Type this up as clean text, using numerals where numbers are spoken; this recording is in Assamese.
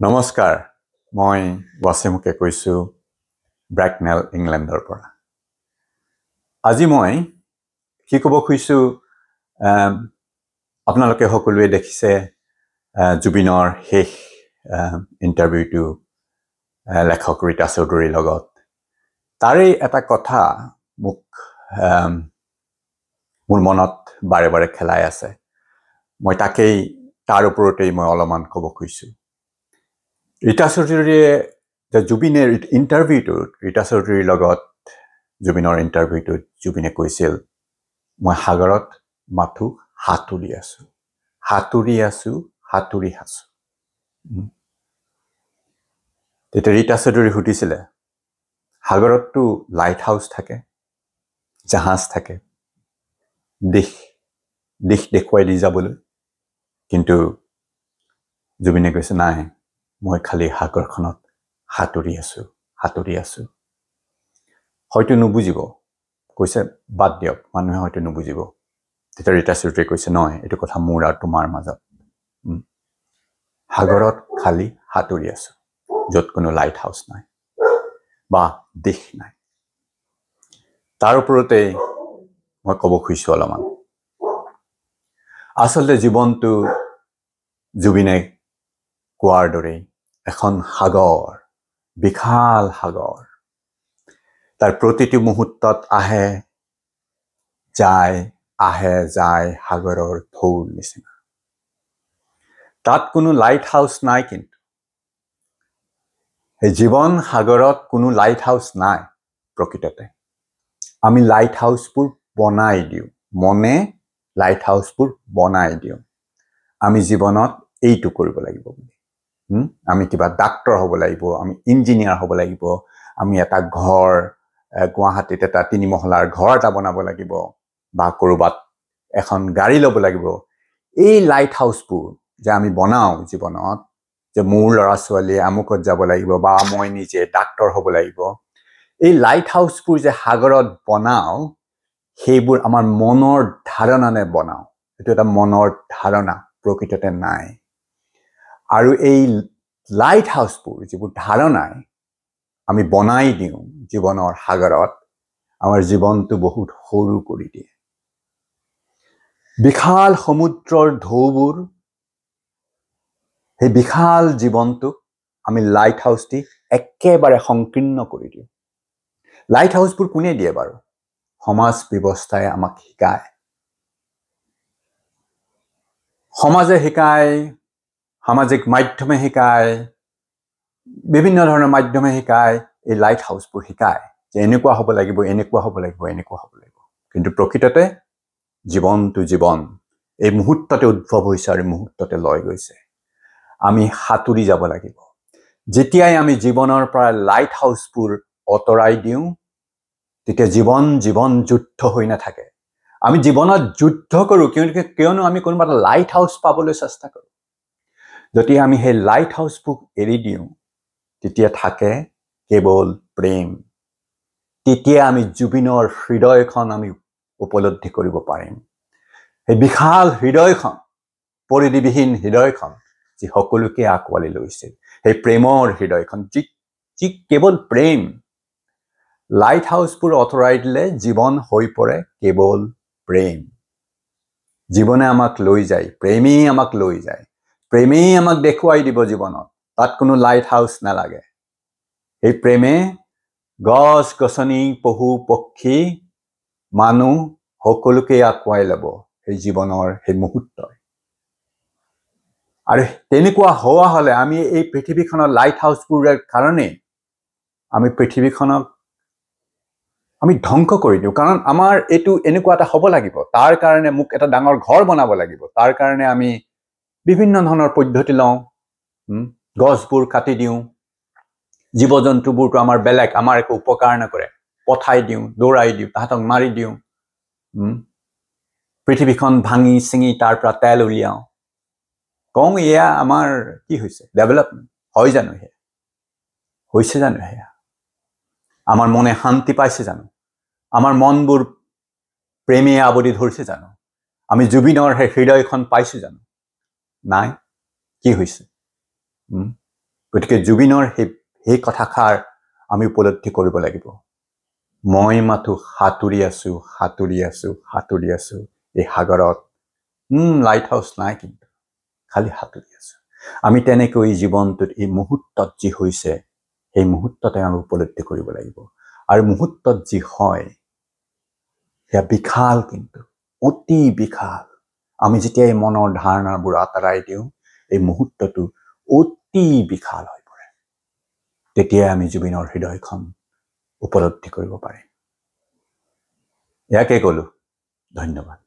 নমস্কাৰ মই ৱাছিমকে কৈছো ব্ৰেকনেল ইংলেণ্ডৰ পৰা আজি মই কি ক'ব খুজিছো আপোনালোকে সকলোৱে দেখিছে জুবিনৰ শেষ ইন্টাৰভিউটো লেখক ৰীতা চৌধুৰীৰ লগত তাৰে এটা কথা মোক মোৰ মনত বাৰে বাৰে খেলাই আছে মই তাকেই তাৰ ওপৰতেই মই অলপমান ক'ব খুজিছো ৰীতা চৌধুৰীয়ে জুবিনৰ ইন্টাৰভিউটোত ৰীতা চৌধুৰীৰ লগত জুবিনৰ ইন্টাৰভিউটোত জুবিনে কৈছিল মই সাগৰত মাথো হাতুৰি আছো তেতিয়া ৰীতা চৌধুৰী সুধিছিলে সাগৰতটো লাইট হাউচ থাকে জাহাজ থাকে দিশ দেখুৱাই দি যাবলৈ কিন্তু জুবিনে কৈছে নাই মই খালি সাগৰখনত হাতুৰি আছো হয়তো নুবুজিব কৈছে বাদ দিয়ক মানুহে হয়তো নুবুজিব তেতিয়া ৰীতা চৌধুৰীয়ে কৈছে নহয় এইটো কথা মোৰ আৰু তোমাৰ মাজত সাগৰত খালি হাতুৰি আছো য'ত কোনো লাইট হাউচ নাই বা দিশ নাই তাৰ ওপৰতে মই ক'ব খুজিছো অলপমান আচলতে জীৱনটো জুবিনে কোৱাৰ দৰে এখন সাগৰ বিশাল সাগৰ তাৰ প্ৰতিটো মুহূৰ্তত আহে যায় সাগৰৰ ঢৌৰ নিচিনা তাত কোনো লাইট হাউচ নাই কিন্তু এই জীৱন সাগৰত কোনো লাইট হাউচ নাই প্ৰকৃততে আমি লাইট হাউচবোৰ বনাই দিওঁ মনে লাইট হাউচবোৰ বনাই দিওঁ আমি জীৱনত এইটো কৰিব লাগিব আমি কিবা ডাক্তৰ হ'ব লাগিব আমি ইঞ্জিনিয়াৰ হ'ব লাগিব আমি এটা ঘৰ গুৱাহাটীত এটা 3 মহলাৰ ঘৰ এটা বনাব লাগিব বা কৰবাত এখন গাড়ী ল'ব লাগিব এই লাইট হাউচবোৰ যে আমি বনাও জীৱনত যে মোৰ ল'ৰা ছোৱালী আমুকত যাব লাগিব বা মই নিজে ডাক্তৰ হ'ব লাগিব এই লাইট হাউচবোৰ যে সাগৰত বনাও সেইবোৰ আমাৰ মনৰ ধাৰণাৰে বনাও এটো এটা মনৰ ধাৰণা প্ৰকৃততে নাই আৰু এই লাইট হাউচবোৰ যিবোৰ ধাৰণাই আমি বনাই দিওঁ জীৱনৰ সাগৰত আমাৰ জীৱনটো বহুত সৰু কৰি দিয়ে বিশাল সমুদ্ৰৰ ঢৌবোৰ এই বিশাল জীৱনটোক আমি লাইট হাউচ দি একেবাৰে সংকীৰ্ণ কৰি দিওঁ লাইট হাউচবোৰ কোনে দিয়ে বাৰু সমাজ ব্যৱস্থাই আমাক শিকায় সমাজে শিকায় সামাজিক মাধ্যমে শিকায় বিভিন্ন ধৰণৰ মাধ্যমে শিকায় এই লাইট হাউচবোৰ শিকায় যে এনেকুৱা হ'ব লাগিব কিন্তু প্ৰকৃততে জীৱনটো জীৱন এই মুহূৰ্ততে উদ্ভৱ হৈছে আৰু মুহূৰ্ততে লয় গৈছে আমি হাতুৰি যাব লাগিব যেতিয়াই আমি জীৱনৰ পৰা লাইট হাউচবোৰ অতৰাই দিওঁ তেতিয়া জীৱন যুদ্ধ হৈ নাথাকে আমি জীৱনত যুদ্ধ কৰো কিয়নো আমি কোনোবা এটা লাইট হাউচ পাবলৈ চেষ্টা কৰো যদি আমি সেই লাইট হাউচবোৰ এৰি দিওঁ তেতিয়া থাকে কেৱল প্ৰেম তেতিয়া আমি জুবিনৰ হৃদয়খন আমি উপলব্ধি কৰিব পাৰিম এই বিশাল হৃদয়খন পৰিধিবিহীন হৃদয়খন যি সকলোকে আকোৱালি লৈছিল সেই প্ৰেমৰ হৃদয়খন যি কেৱল প্ৰেম লাইট হাউচবোৰ অতৰাই দিলে জীৱন হৈ পৰে কেৱল প্ৰেম জীৱনে আমাক লৈ যায় প্ৰেমেই আমাক লৈ যায় প্ৰেমেই আমাক দেখুৱাই দিব জীৱনত তাত কোনো লাইট হাউচ নালাগে এই প্ৰেমে গছ গছনি পহু পক্ষী মানুহ সকলোকে আকোৱাই ল'ব এই জীৱনৰ সেই মুহূৰ্তই আৰু তেনেকুৱা হোৱা হলে আমি এই পৃথিৱীখনৰ লাইট হাউচবোৰৰ কাৰণে আমি পৃথিৱীখনক আমি ধ্বংস কৰি দিওঁ কাৰণ আমাৰ এইটো এনেকুৱা এটা হ'ব লাগিব তাৰ কাৰণে মোক এটা ডাঙৰ ঘৰ বনাব লাগিব তাৰ কাৰণে আমি বিভিন্ন ধৰণৰ পদ্ধতি লওঁ গছবোৰ কাটি দিওঁ জীৱ-জন্তুবোৰটো আমাৰ বেলেগ আমাৰ একো উপকাৰ নকৰে পঠাই দিওঁ দৌৰাই দিওঁ তাহাঁতক মাৰি দিওঁ পৃথিৱীখন ভাঙি চিঙি তাৰ পৰা তেল উলিয়াওঁ কওঁ এয়া আমাৰ কি হৈছে ডেভেলপমেণ্ট হয় জানো সেয়া হৈছে জানো সেয়া আমাৰ মনে শান্তি পাইছে জানো আমাৰ মনবোৰ প্ৰেমে আৱৰি ধৰিছে জানো আমি জুবিনৰ সেই হৃদয়খন পাইছো জানো নাই কি হৈছে গতিকে জুবিনৰ সেই কথাষাৰ আমি উপলব্ধি কৰিব লাগিব। মই মাথো সাঁতুৰি আছো সাঁতুৰি আছো সাঁতুৰি আছো এই সাগৰত। লাইট হাউচ নাই, কিন্তু খালি সাঁতুৰি আছো। আমি তেনেকৈ জীৱনটোত এই মুহূৰ্তত যি হৈছে সেই মুহূৰ্ততে আমি উপলব্ধি কৰিব লাগিব। আৰু মুহূৰ্তত যি হয় সেয়া বিশাল, কিন্তু অতি বিশাল। আমি যেতিয়া এই মনৰ ধাৰণাবোৰ আঁতৰাই দিওঁ এই মুহূৰ্তটো অতি বিশাল হৈ পৰে। তেতিয়াই আমি জুবিনৰ হৃদয়খন উপলব্ধি কৰিব পাৰিম। ইয়াকে ক'লো। ধন্যবাদ।